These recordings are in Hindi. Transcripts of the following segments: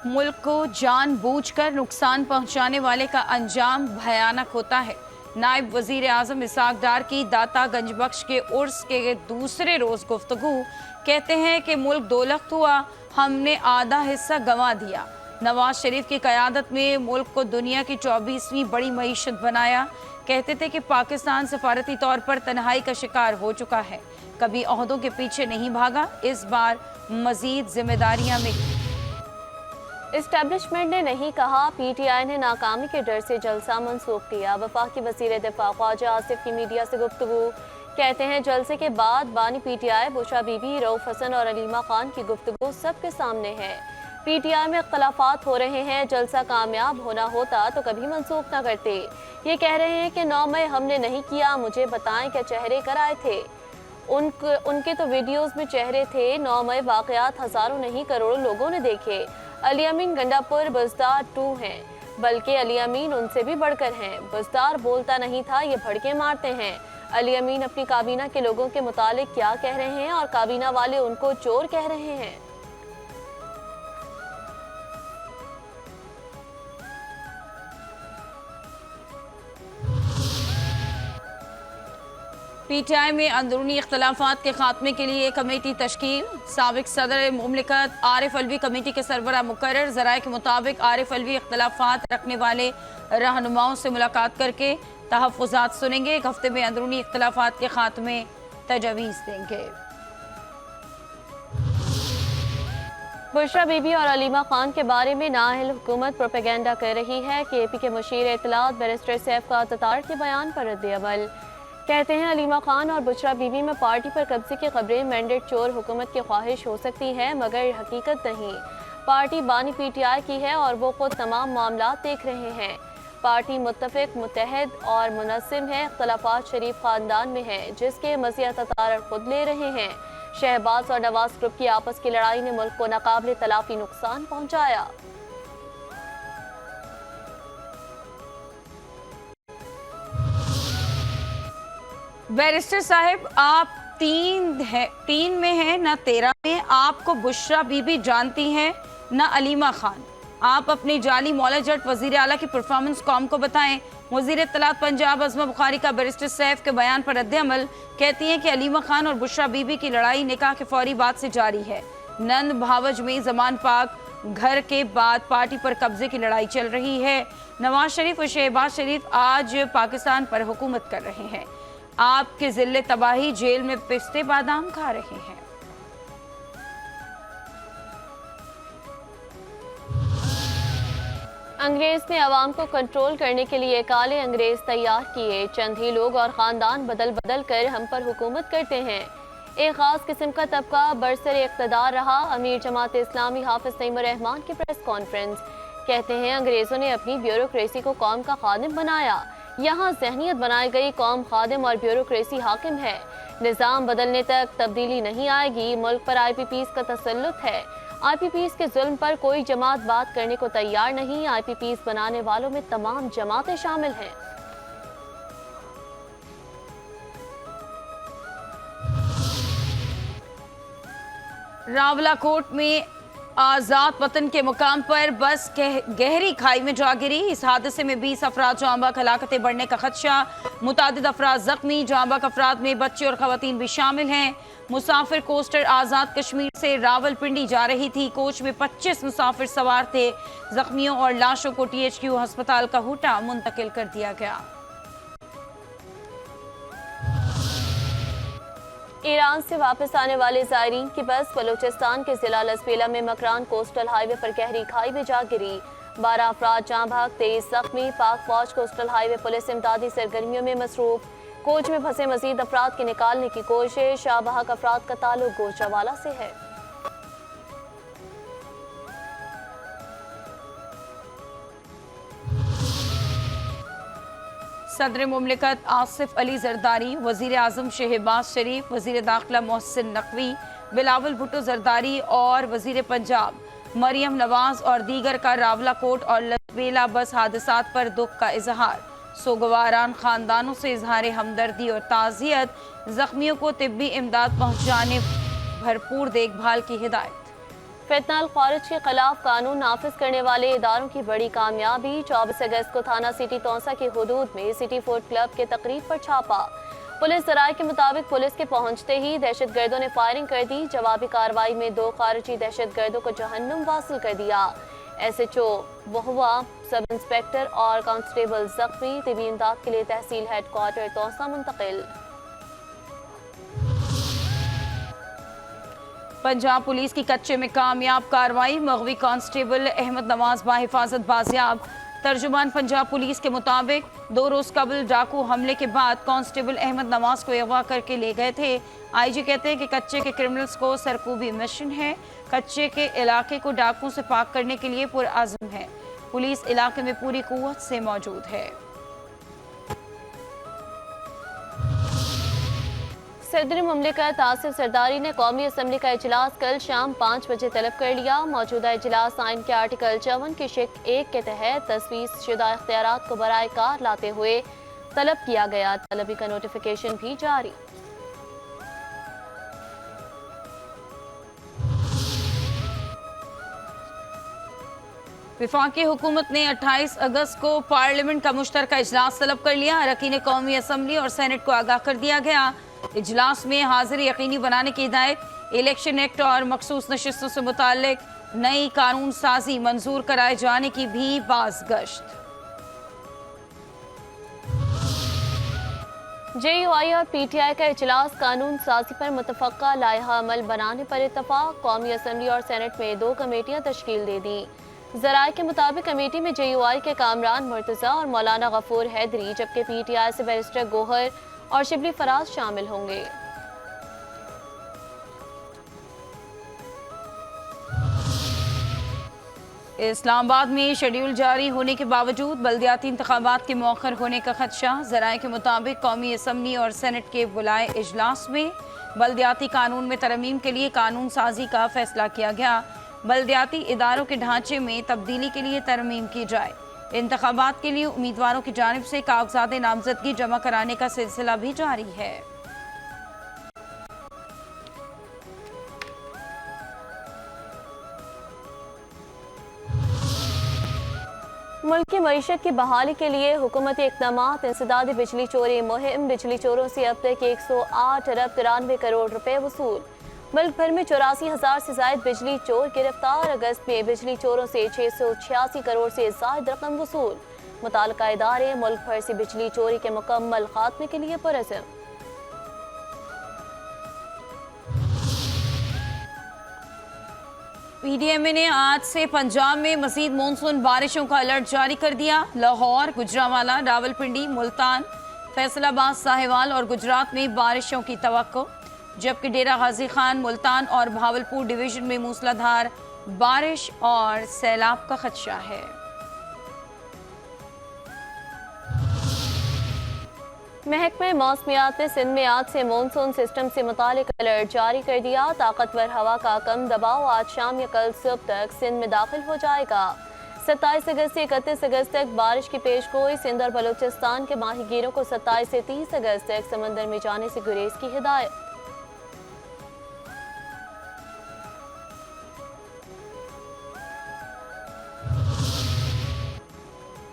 मुल्क को जानबूझकर नुकसान पहुंचाने वाले का अंजाम भयानक होता है। नायब वजीर आजम इसहाक डार की दाता गंजबख्श के उर्स के दूसरे रोज गुफ्तगू कहते हैं कि मुल्क दोलख्त हुआ, हमने आधा हिस्सा गंवा दिया। नवाज शरीफ की क़यादत में मुल्क को दुनिया की 24वीं बड़ी मईशत बनाया। कहते थे कि पाकिस्तान सफारती तौर पर तन्हाई का शिकार हो चुका है, कभी ओहदों के पीछे नहीं भागा, इस बार मजीद जिम्मेदारियां मिली। इस्टेब्लिशमेंट ने नहीं कहा, पीटीआई ने नाकामी के डर से जलसा मंसूख किया। वफाकी वज़ीर दिफा ख्वाजा आसिफ की मीडिया से गुफ्तगू कहते हैं, जलसे के बाद बानी पीटीआई बुशरा बीबी, रऊफ हसन और अलीमा खान की गुफ्तगू सबके सामने है। पीटीआई में इख्तलाफात हो रहे हैं, जलसा कामयाब होना होता तो कभी मंसूख न करते। ये कह रहे हैं कि 9 मई हमने नहीं किया, मुझे बताएं क्या चेहरे कराए थे। उनके तो वीडियोस में चेहरे थे। 9 मई वाक़यात हज़ारों नहीं करोड़ों लोगों ने देखे। अली अमीन गंडापुर बुज़दार 2 हैं, बल्कि अली अमीन उनसे भी बढ़कर हैं। बुज़दार बोलता नहीं था, ये भड़के मारते हैं। अली अमीन अपनी काबीना के लोगों के मुतालिक क्या कह रहे हैं और काबीना वाले उनको चोर कह रहे हैं। पीटीआई में अंदरूनी इख्तलाफात के खात्मे के लिए कमेटी तश्कील। साबिक सदर मुमलिकत आरिफ अलवी कमेटी के सरबराह मुकर्रर। ज़राए के मुताबिक आरिफ अलवी इख्तलाफात रखने वाले रहनुमाओं से मुलाकात करके तहफ़्फ़ुज़ात सुनेंगे। एक हफ्ते में अंदरूनी इख्तलाफात के खात्मे तजवीज़ देंगे। बुशरा बीबी और अलीमा खान के बारे में नाअहल हुकूमत प्रोपेगेंडा कर रही है। केपी के मुशीर इत्तलात बैरिस्टर सैफ का ततार के बयान पर रद्द-ए-अमल। कहते हैं, अलीमा खान और बुशरा बीबी में पार्टी पर कब्जे की खबरें मैंडेट चोर हुकूमत की ख्वाहिश हो सकती है, मगर हकीकत नहीं। पार्टी बानी पीटीआई की है और वो खुद तमाम मामला देख रहे हैं। पार्टी मुत्तफ़िक, मुत्तहद और मुनज़्ज़िम है। इख्तलाफात शरीफ खानदान में है, जिसके मज़ीद ततार खुद ले रहे हैं। शहबाज और नवाज ग्रुप की आपस की लड़ाई ने मुल्क को नाकाबिल तलाफी नुकसान पहुँचाया। बैरिस्टर साहब, आप 3 में हैं ना 13 में। आपको बुशरा बीबी जानती हैं ना अलीमा खान। आप अपनी जाली मौला जट वजीर आला की परफॉर्मेंस कौम को बताएं। वजीर इत्तलात पंजाब अज़मा बुखारी का बैरिस्टर सैफ के बयान पर रद्द-ए-अमल। कहती हैं कि अलीमा खान और बुशरा बीबी की लड़ाई निकाह के फौरी बाद से जारी है। नंद भावज में जमान पाक घर के बाद पार्टी पर कब्जे की लड़ाई चल रही है। नवाज शरीफ और शहबाज शरीफ आज पाकिस्तान पर हुकूमत कर रहे हैं। आपके जिले तबाही, जेल में पिस्ते बादाम खा रहे हैं। अंग्रेज ने अवाम को कंट्रोल करने के लिए काले अंग्रेज तैयार किए। चंद ही लोग और ख़ानदान बदल बदल कर हम पर हुकूमत करते हैं। एक ख़ास किस्म का तबका बरसर इक़्तिदार रहा। अमीर जमात इस्लामी हाफिज़ तैमूर रहमान की प्रेस कॉन्फ्रेंस। कहते हैं, अंग्रेज़ों ने अपनी ब्यूरोक्रेसी को कौम का खादिम बनाया। यहाँ जहनीत बनाई गई, कौम खादिम और ब्यूरोक्रेसी हाकिम है। निज़ाम बदलने तक तब्दीली नहीं आएगी। मुल्क पर IPPs का तसल्लुत है। IPPs के जुल्म पर कोई जमात बात करने को तैयार नहीं। IPPs बनाने वालों में तमाम जमातें शामिल हैं। रावलाकोट में आज़ाद वतन के मुकाम पर बस गहरी खाई में जा गिरी। इस हादसे में 20 अफराद जांबाक, हलाकतें बढ़ने का खदशा। मुतादिद अफराद जख्मी। जांबाक अफराद में बच्चे और खवातीन भी शामिल हैं। मुसाफिर कोस्टर आज़ाद कश्मीर से रावलपिंडी जा रही थी। कोच में 25 मुसाफिर सवार थे। जख्मियों और लाशों को THQ अस्पताल का हुटा मुंतकिल कर दिया गया। ईरान से वापस आने वाले ज़ायरीन की बस बलूचिस्तान के जिला लसबेला में मकरान कोस्टल हाईवे पर गहरी खाई में जा गिरी। 12 अफराद जाँ भाग, 23 जख्मी। पाक फौज कोस्टल हाईवे पुलिस इमदादी सरगर्मियों में मसरूफ। कोच में फंसे मजीद अफराद के निकालने की कोशिश। शाहबाग अफराद का ताल्लुक गोजरावाला से है। सदर मुमलिकत आसिफ अली जरदारी, वजीर आजम शहबाज शरीफ, वजीर दाखिला मोहसिन नकवी, बिलावल भुट्टो जरदारी और वजीर पंजाब मरियम नवाज और दीगर का रावलाकोट और लसबेला बस हादसात पर दुख का इजहार। सोगवारान खानदानों से इजहार हमदर्दी और ताज़ियत। जख्मियों को तिब्बी इमदाद पहुँचाने भरपूर देखभाल की हिदायत। फितनाल खारिज के खिलाफ कानून नाफिज करने वाले इदारों की बड़ी कामयाबी। 24 अगस्त को थाना सिटी तौसा की हुदूद में सिटी फूड क्लब के तकरीब पर छापा। पुलिस जराये के मुताबिक पुलिस के पहुंचते ही दहशत गर्दों ने फायरिंग कर दी। जवाबी कार्रवाई में 2 खारिजी दहशत गर्दों को जहन्नुम वासिल कर दिया। SHO वहुआ, सब इंस्पेक्टर और कांस्टेबल जख्मी, तिबी इमदाद के लिए तहसील हेडक्वार्टर तौसा मुंतकिल। पंजाब पुलिस की कच्चे में कामयाब कार्रवाई, मगवी कांस्टेबल अहमद नवाज बाहिफाजत बाजियाब। तर्जुमान पंजाब पुलिस के मुताबिक 2 रोज कबल डाकू हमले के बाद कांस्टेबल अहमद नवाज को अगवा करके ले गए थे। IG कहते हैं कि कच्चे के क्रिमिनल्स को सरकूबी मिशन है। कच्चे के इलाके को डाकुओं से पाक करने के लिए पुरअज़्म है। पुलिस इलाके में पूरी कुव्वत से मौजूद है। सदर मुमलिकत आसिफ सरदारी ने कौमी असम्बली का इजलास कल शाम 5 बजे तलब कर लिया। मौजूदा इजलास आइन के आर्टिकल 54 के शिक 1 के तहत तजवीज़ शुदा इख्तियारात को बराए कार लाते हुए तलब किया गया। तलबी का नोटिफिकेशन भी जारी। वफाकी हुकूमत ने 28 अगस्त को पार्लियामेंट का मुश्तरका इजलास तलब कर लिया। अरकान कौमी असम्बली और सेनेट को आगाह कर दिया गया। इजलास में हाजिरी यकीनी बनाने की हिदायत। इलेक्शन एक्ट और मखसूस नशिस्तों से मुताल्लिक नई कानून साजी मंजूर कराए जाने की भी बाज़गश्त। JUI और PTI का इजलास कानून साजी पर मुतफ़क्का लाइहा अमल बनाने पर इत्तफाक। कौमी असम्बली और सेनेट में 2 कमेटियां तश्कील दे दी। ज़राए के मुताबिक कमेटी में JUI के कामरान मुर्तज़ा और मौलाना गफूर हैदरी, जबकि PTI से बैरिस्टर गोहर और शिबली फराज शामिल होंगे। इस्लामाबाद में शेड्यूल जारी होने के बावजूद बल्दियाती इंतखाबात के मौखर होने का खदशा। ज़राए के मुताबिक कौमी असम्बली और सेनेट के बुलाए इजलास में बल्दियाती कानून में तरमीम के लिए कानून साजी का फैसला किया गया। बल्दियाती इदारों के ढांचे में तब्दीली के लिए तरमीम की जाए। इंतखाबात के लिए उम्मीदवारों की जानिब से कागजात नामजदगी जमा कराने का सिलसिला भी जारी है। मुल्क की मईशत की बहाली के लिए हुकूमती इक़दामात। इंसदादी बिजली चोरी मुहिम। बिजली चोरों से अब तक 108 अरब 93 करोड़ रुपए वसूल। मुल्क भर में 84,000 से ज्यादा बिजली चोर गिरफ्तार। अगस्त में बिजली चोरों से 686 करोड़ से ज्यादा रकम वसूल। मुताल्लिका इदारे मुल्क भर से बिजली चोरी के मुकम्मल खात्मे के लिए पुरअज़्म। PDMA ने आज से पंजाब में मज़ीद मानसून बारिशों का अलर्ट जारी कर दिया। लाहौर, गुजरांवाला, रावलपिंडी, मुल्तान, फैसलाबाद, साहिवाल और गुजरात में बारिशों की तवक्को, जबकि डेरा गाजी खान, मुल्तान और भावलपुर डिवीजन में मूसलाधार बारिश और सैलाब का खदशा है। महकमे मौसमियात ने सिंध में आज से मानसून सिस्टम से मुतालिक अलर्ट जारी कर दिया। ताकतवर हवा का कम दबाव आज शाम या कल सुबह तक सिंध में दाखिल हो जाएगा। 27 अगस्त से 31 अगस्त तक बारिश की पेशगोई। सिंध और बलूचिस्तान के माहीगीरों को 27 से 30 अगस्त तक समंदर में जाने से गुरेज की हिदायत।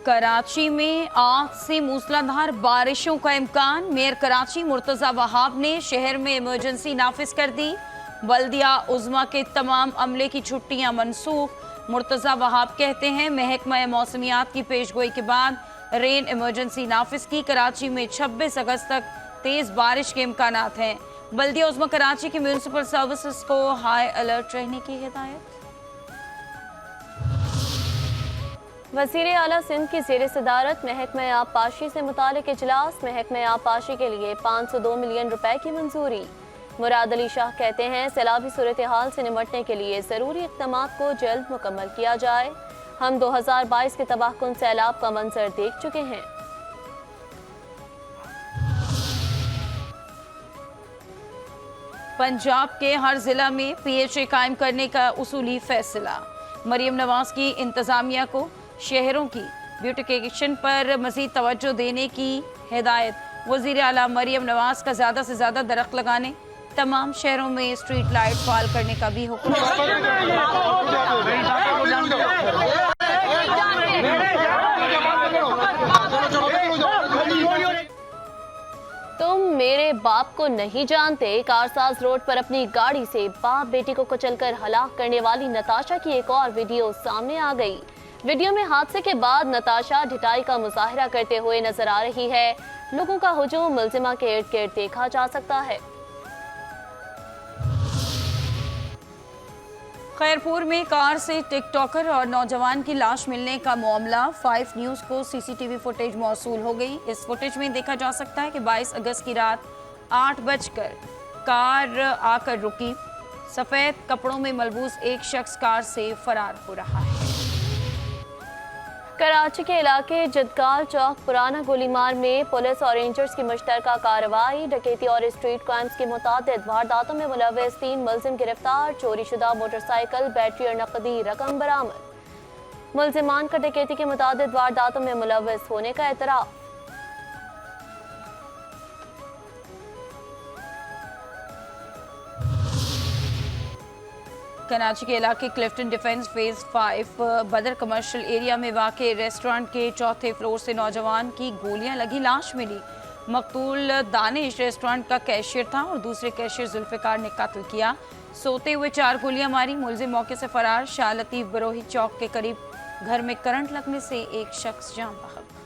कराची में आज से मूसलाधार बारिशों का इम्कान। मेयर कराची मुर्तज़ा वहाब ने शहर में इमरजेंसी नाफिज कर दी। बल्दिया उज़्मा के तमाम अमले की छुट्टियां मनसूख। मुर्तज़ा वहाब कहते हैं महकमा मौसमियात की पेशगोई के बाद रेन इमरजेंसी नाफिज की। कराची में 26 अगस्त तक तेज़ बारिश के इम्कानात हैं। बल्दिया उज़्मा कराची की म्यूनसिपल सर्विसेज को हाई अलर्ट रहने की हिदायत। वज़ीर आला सिंध की ज़ेर सदारत महकमा आबपाशी से मुतालिक इजलास। महकमा आबपाशी के लिए 502 मिलियन रुपए की मंजूरी। मुराद अली शाह कहते हैं सैलाबी सूरत हाल से निमटने के लिए ज़रूरी इक़दामात को जल्द मुकम्मल किया जाए। हम 2022 के तबाहकुन सैलाब का मंजर देख चुके हैं। पंजाब के हर जिला में PHA कायम करने का उसूली फैसला। मरियम नवाज की इंतजामिया को शहरों की ब्यूटिफिकेशन पर मजीद तवज्जो देने की हिदायत। वज़ीर आला मरियम नवाज का ज़्यादा से ज़्यादा दरख्त लगाने, तमाम शहरों में स्ट्रीट लाइट बहाल करने का भी हुक्म। तुम मेरे बाप को नहीं जानते। कारसाज रोड पर अपनी गाड़ी से बाप बेटी को कुचलकर हलाक करने वाली नताशा की एक और वीडियो सामने आ गई। वीडियो में हादसे के बाद नताशा ढिठाई का मुजाहिरा करते हुए नजर आ रही है। लोगों का हुजूम मुलजिमा के इर्द गिर्द देखा जा सकता है। खैरपुर में कार से टिकटॉकर और नौजवान की लाश मिलने का मामला 5 न्यूज़ को सीसीटीवी फुटेज मौसूल हो गई। इस फुटेज में देखा जा सकता है कि 22 अगस्त की रात 8 बजकर कार आकर रुकी। सफेद कपड़ों में मलबूस एक शख्स कार से फरार हो रहा है। कराची के इलाके जदगाल चौक पुराना गोलीमार में पुलिस और रेंजर्स की मुश्तरका कार्रवाई। डकैती और स्ट्रीट क्राइम्स की मुतादिद वारदातों में मुलव्वस 3 मुलजिम गिरफ्तार। चोरी शुदा मोटरसाइकिल, बैटरी और नकदी रकम बरामद। मुलजिमान का डकैती के मुतादिद वारदातों में मुलव्वस होने का एतराफ। कराची के इलाके क्लिफ्टन डिफेंस फेज 5 बदर कमर्शियल एरिया में वाक़े रेस्टोरेंट के 4थे फ्लोर से नौजवान की गोलियां लगी लाश मिली। मकतूल दानिश रेस्टोरेंट का कैशियर था और दूसरे कैशियर जुल्फिकार ने कत्ल किया। सोते हुए 4 गोलियां मारी। मुलजिम मौके से फरार। शाह लतीफ बरोही चौक के करीब घर में करंट लगने से एक शख्स जान बहक।